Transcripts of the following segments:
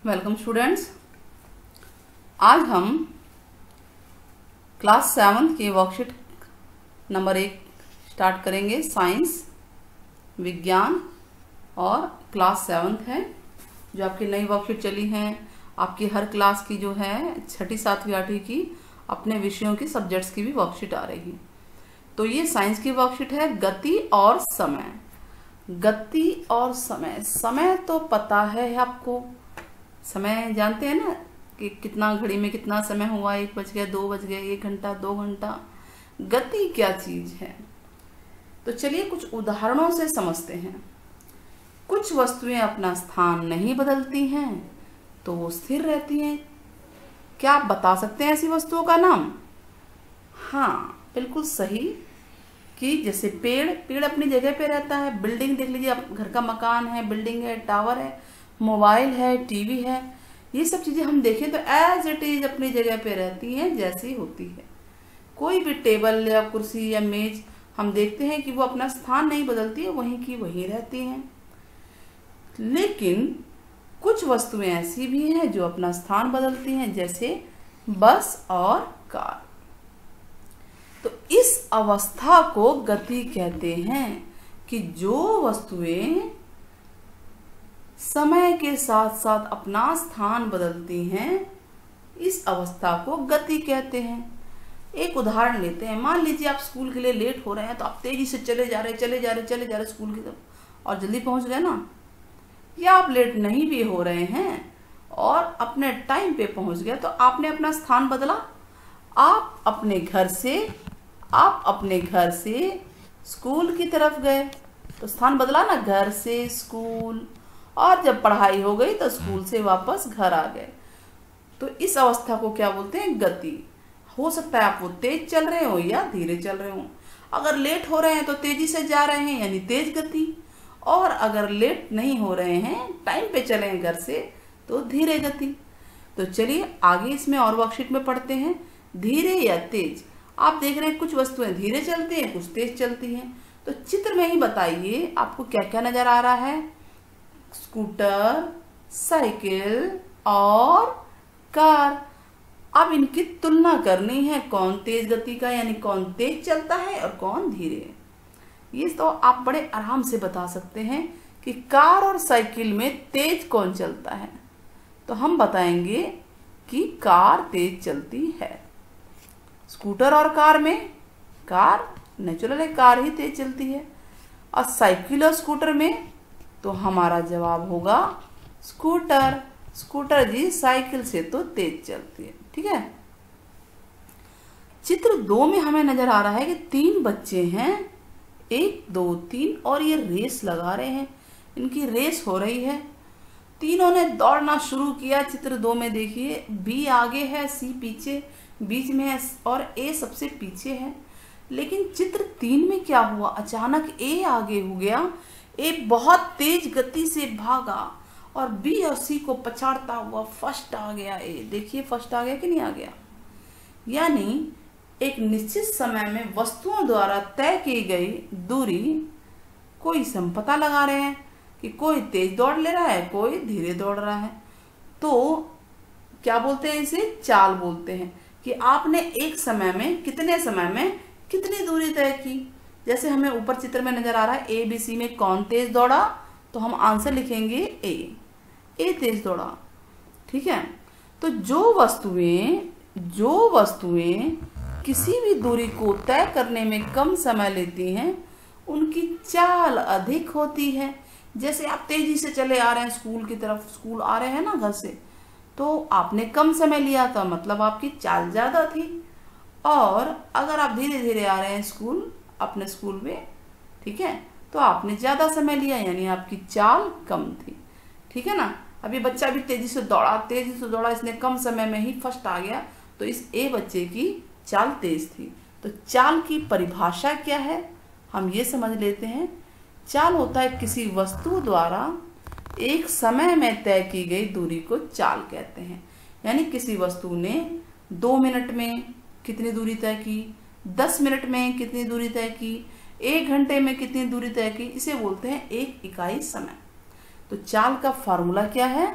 Welcome students. आज हम class 7 की वर्कशीट नंबर 1 स्टार्ट करेंगे। साइंस विज्ञान और क्लास 7 है जो आपकी नई वर्कशीट चली हैं। आपकी हर क्लास की जो है 6ठी 7वीं 8वीं की अपने विषयों की सब्जेक्ट्स की भी वर्कशीट आ रही। तो ये साइंस की वर्कशीट है गति और समय। गति और समय, समय तो पता है आपको, समय जानते हैं ना कि कितना घड़ी में कितना समय हुआ, 1 बज गया, 2 बज गया, 1 घंटा, 2 घंटा। गति क्या चीज है? तो चलिए कुछ उदाहरणों से समझते हैं। कुछ वस्तुएं अपना स्थान नहीं बदलती हैं तो वो स्थिर रहती हैं। क्या आप बता सकते हैं ऐसी वस्तुओं का नाम? हाँ, बिल्कुल सही। कि जैसे पेड़ अपनी जगह पे रहता है। बिल्डिंग देख लीजिए, घर का मकान है, बिल्डिंग है, टावर है, मोबाइल है, टीवी है, ये सब चीजें हम देखें तो एज इट इज अपनी जगह पे रहती हैं जैसी होती है। कोई भी टेबल या कुर्सी या मेज हम देखते हैं कि वो अपना स्थान नहीं बदलती है, वहीं की वहीं रहती हैं। लेकिन कुछ वस्तुएं ऐसी भी हैं जो अपना स्थान बदलती हैं, जैसे बस और कार। तो इस अवस्था को गति कहते हैं कि जो वस्तुएं समय के साथ साथ अपना स्थान बदलती हैं, इस अवस्था को गति कहते हैं। एक उदाहरण लेते हैं। मान लीजिए आप स्कूल के लिए लेट हो रहे हैं, तो आप तेजी से चले जा रहे स्कूल की तरफ और जल्दी पहुंच गए ना। या आप लेट नहीं भी हो रहे हैं और अपने टाइम पे पहुंच गए, तो आपने अपना स्थान बदला। आप अपने घर से स्कूल की तरफ गए तो स्थान बदला ना, घर से स्कूल। और जब पढ़ाई हो गई तो स्कूल से वापस घर आ गए। तो इस अवस्था को क्या बोलते हैं? गति। हो सकता है आप वो तेज चल रहे हो या धीरे चल रहे हो। अगर लेट हो रहे हैं तो तेजी से जा रहे हैं यानी तेज गति, और अगर लेट नहीं हो रहे हैं, टाइम पे चले हैं घर से, तो धीरे गति। तो चलिए आगे इसमें और वर्कशीट में पढ़ते हैं। धीरे या तेज, आप देख रहे हैं कुछ वस्तुएं धीरे चलती हैं, कुछ तेज चलती हैं। तो चित्र में ही बताइए आपको क्या क्या नजर आ रहा है। स्कूटर, साइकिल और कार। अब इनकी तुलना करनी है, कौन तेज गति का यानी कौन तेज चलता है और कौन धीरे। ये तो आप बड़े आराम से बता सकते हैं कि कार और साइकिल में तेज कौन चलता है। तो हम बताएंगे कि कार तेज चलती है। स्कूटर और कार में कार नेचुरल है, कार ही तेज चलती है। और साइकिल और स्कूटर में तो हमारा जवाब होगा स्कूटर। स्कूटर जी साइकिल से तो तेज चलती है। ठीक है। चित्र 2 में हमें नजर आ रहा है कि 3 बच्चे हैं, 1 2 3, और ये रेस लगा रहे हैं। इनकी रेस हो रही है। तीनों ने दौड़ना शुरू किया। चित्र 2 में देखिए, बी आगे है, सी पीछे, बीच में है और ए सबसे पीछे है। लेकिन चित्र 3 में क्या हुआ? अचानक ए आगे हो गया। ए बहुत तेज गति से भागा और बी और सी को पछाड़ता हुआ फर्स्ट आ गया। ए देखिए फर्स्ट आ गया कि नहीं आ गया। यानी एक निश्चित समय में वस्तुओं द्वारा तय की गई दूरी कोई हम पता लगा रहे हैं कि कोई तेज दौड़ ले रहा है, कोई धीरे दौड़ रहा है। तो क्या बोलते हैं इसे? चाल बोलते हैं कि आपने एक समय में कितनी दूरी तय की। जैसे हमें ऊपर चित्र में नजर आ रहा है ए बी सी में कौन तेज दौड़ा, तो हम आंसर लिखेंगे ए तेज दौड़ा। ठीक है। तो जो वस्तुएं किसी भी दूरी को तय करने में कम समय लेती हैं, उनकी चाल अधिक होती है। जैसे आप तेजी से चले आ रहे हैं स्कूल की तरफ, स्कूल आ रहे हैं ना घर से, तो आपने कम समय लिया था, मतलब आपकी चाल ज्यादा थी। और अगर आप धीरे धीरे आ रहे हैं अपने स्कूल में, ठीक है, तो आपने ज्यादा समय लिया यानी आपकी चाल कम थी। ठीक है ना। अभी बच्चा भी तेजी से दौड़ा, इसने कम समय में ही फर्स्ट आ गया, तो इस ए बच्चे की चाल तेज थी। तो चाल की परिभाषा क्या है हम ये समझ लेते हैं। चाल होता है किसी वस्तु द्वारा एक समय में तय की गई दूरी को चाल कहते हैं। यानी किसी वस्तु ने 2 मिनट में कितनी दूरी तय की, 10 मिनट में कितनी दूरी तय की, 1 घंटे में कितनी दूरी तय की, इसे बोलते हैं एक इकाई समय। तो चाल का फॉर्मूला क्या है?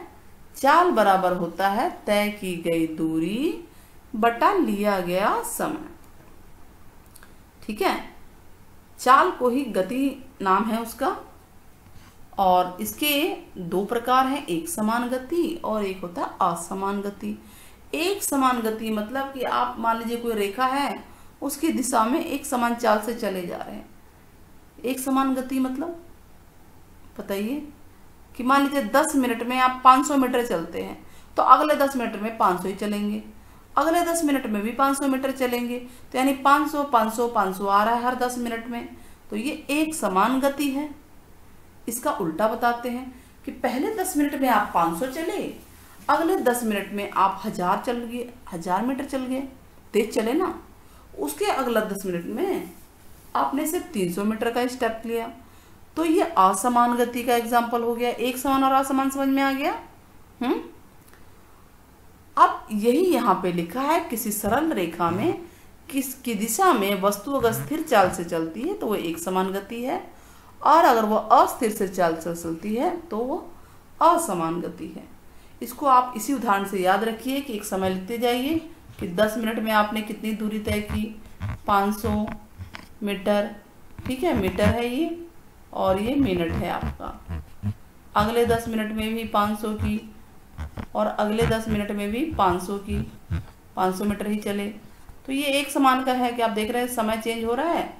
चाल बराबर होता है तय की गई दूरी बटा लिया गया समय। ठीक है, चाल को ही गति नाम है उसका। और इसके दो प्रकार हैं, एक समान गति और एक होता है असमान गति। एक समान गति मतलब कि आप मान लीजिए कोई रेखा है, उसकी दिशा में एक समान चाल से चले जा रहे हैं। एक समान गति मतलब बताइए कि मान लीजिए 10 मिनट में आप 500 मीटर चलते हैं, तो अगले 10 मिनट में 500 ही चलेंगे, अगले 10 मिनट में भी 500 मीटर चलेंगे, तो यानी 500 500 500 आ रहा है हर 10 मिनट में। तो ये एक समान गति है। इसका उल्टा बताते हैं कि पहले 10 मिनट में आप 500 चले, अगले 10 मिनट में आप 1000 चल गए, 1000 मीटर चल गए, तेज चले ना। उसके अगला 10 मिनट में आपने सिर्फ 300 मीटर का स्टेप लिया। तो ये असमान गति का एग्जाम्पल हो गया। एक समान और असमान समझ में आ गया। अब यही यहाँ पे लिखा है, किसी सरल रेखा में किसकी दिशा में वस्तु अगर स्थिर चाल से चलती है तो वो एक समान गति है, और अगर वो अस्थिर से चाल से चलती है तो वो असमान गति है। इसको आप इसी उदाहरण से याद रखिए कि एक समय लिखते जाइए कि 10 मिनट में आपने कितनी दूरी तय की, 500 मीटर। ठीक है, मीटर है ये और ये मिनट है आपका। अगले 10 मिनट में भी 500 की और अगले 10 मिनट में भी 500 की, 500 मीटर ही चले। तो ये एक समान का है कि आप देख रहे हैं समय चेंज हो रहा है,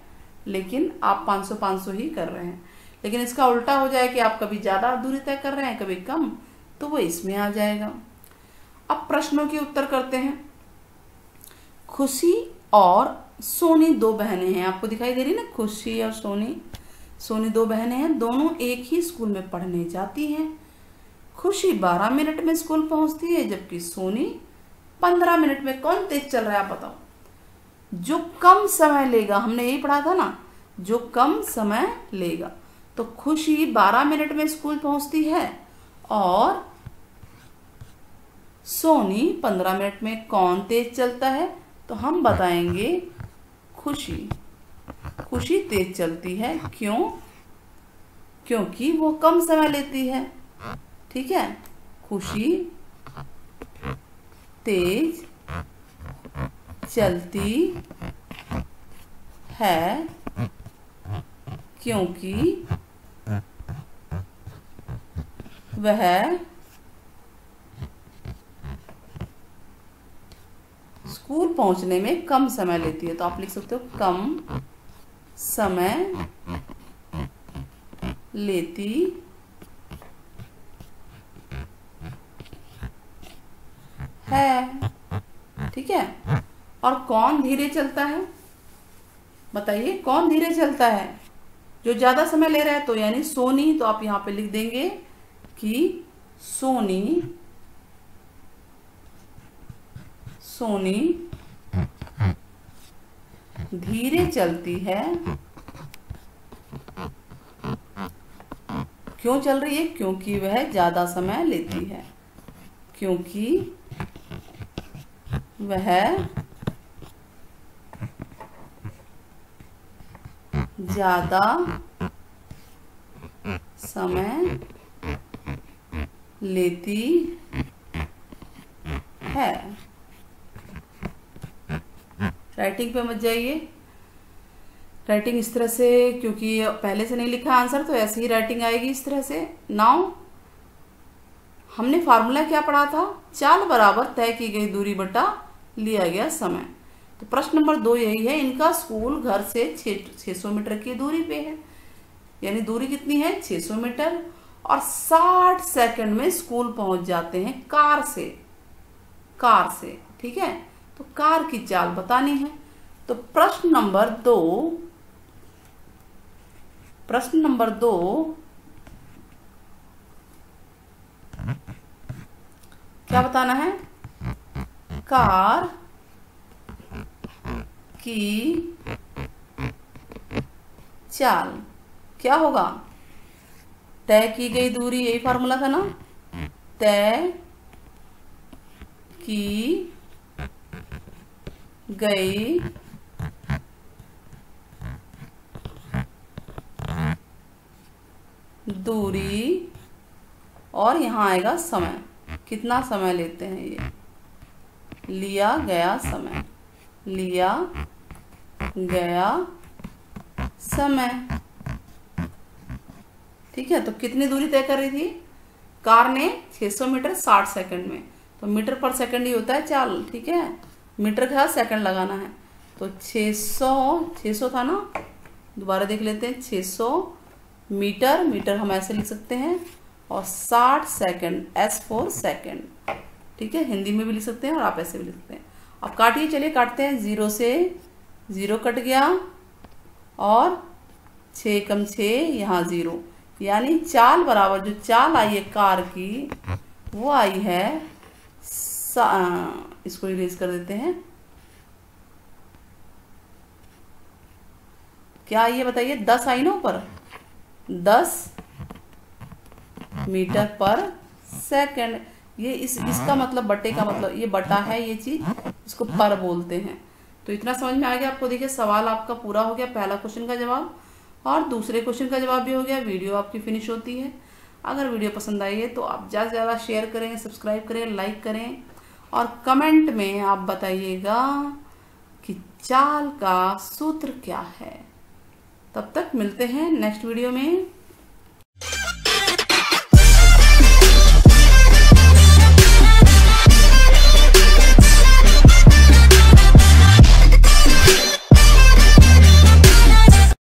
लेकिन आप 500 ही कर रहे हैं। लेकिन इसका उल्टा हो जाए कि आप कभी ज़्यादा दूरी तय कर रहे हैं, कभी कम, तो वो इसमें आ जाएगा। अब प्रश्नों के उत्तर करते हैं। खुशी और सोनी दो बहनें हैं, आपको दिखाई दे रही है ना, खुशी और सोनी। सोनी दो बहनें हैं, दोनों एक ही स्कूल में पढ़ने जाती हैं। खुशी 12 मिनट में स्कूल पहुंचती है, जबकि सोनी 15 मिनट में। कौन तेज चल रहा है आप बताओ? जो कम समय लेगा, हमने यही पढ़ा था ना, जो कम समय लेगा। तो खुशी 12 मिनट में स्कूल पहुंचती है और सोनी 15 मिनट में। कौन तेज चलता है? तो हम बताएंगे खुशी। खुशी तेज चलती है, क्यों? क्योंकि वो कम समय लेती है। ठीक है, खुशी तेज चलती है क्योंकि वह स्कूल पहुंचने में कम समय लेती है। तो आप लिख सकते हो कम समय लेती है। ठीक है, और कौन धीरे चलता है? बताइए कौन धीरे चलता है? जो ज्यादा समय ले रहा है, तो यानी सोनी। तो आप यहां पे लिख देंगे कि सोनी धीरे चलती है। क्यों चल रही है? क्योंकि वह ज्यादा समय लेती है। क्योंकि वह ज्यादा समय लेती है। राइटिंग पे मत जाइए। राइटिंग इस तरह से, क्योंकि पहले से नहीं लिखा आंसर, तो ऐसे ही राइटिंग आएगी इस तरह से। नाउ हमने फार्मूला क्या पढ़ा था? चाल बराबर तय की गई दूरी बटा लिया गया समय। तो प्रश्न नंबर 2 यही है। इनका स्कूल घर से 600 मीटर की दूरी पे है, यानी दूरी कितनी है? 600 मीटर, और 60 सेकंड में स्कूल पहुंच जाते हैं कार से। ठीक है, तो कार की चाल बतानी है। तो प्रश्न नंबर दो क्या बताना है? कार की चाल क्या होगा? तय की गई दूरी, यही फार्मूला था ना, तय की गई दूरी, और यहां आएगा समय। कितना समय लेते हैं ये, लिया गया समय, लिया गया समय। ठीक है, तो कितनी दूरी तय कर रही थी कार ने? 600 मीटर 60 सेकंड में। तो मीटर पर सेकंड ही होता है चाल। ठीक है, मीटर का सेकंड लगाना है। तो 600 था ना, दोबारा देख लेते हैं। 600 मीटर, मीटर हम ऐसे लिख सकते हैं, और 60 सेकंड, S फॉर सेकंड। ठीक है, हिंदी में भी लिख सकते हैं और आप ऐसे भी लिख सकते हैं। अब काटिए, चलिए काटते हैं। 0 से 0 कट गया, और 6 कम 6, यहाँ 0, यानी चाल बराबर, जो चाल आई है कार की वो आई है, इसको इरेज कर देते हैं। क्या ये बताइए, 10 आई ना ऊपर, 10 मीटर पर सेकंड। ये इसका मतलब, बट्टे का मतलब, ये बटा है ये चीज, इसको पर बोलते हैं। तो इतना समझ में आ गया आपको। देखिए सवाल आपका पूरा हो गया, पहला क्वेश्चन का जवाब और दूसरे क्वेश्चन का जवाब भी हो गया। वीडियो आपकी फिनिश होती है। अगर वीडियो पसंद आई है तो आप ज़्यादा से ज़्यादा शेयर करें, सब्सक्राइब करें, लाइक करें, और कमेंट में आप बताइएगा कि चाल का सूत्र क्या है। तब तक मिलते हैं नेक्स्ट वीडियो में।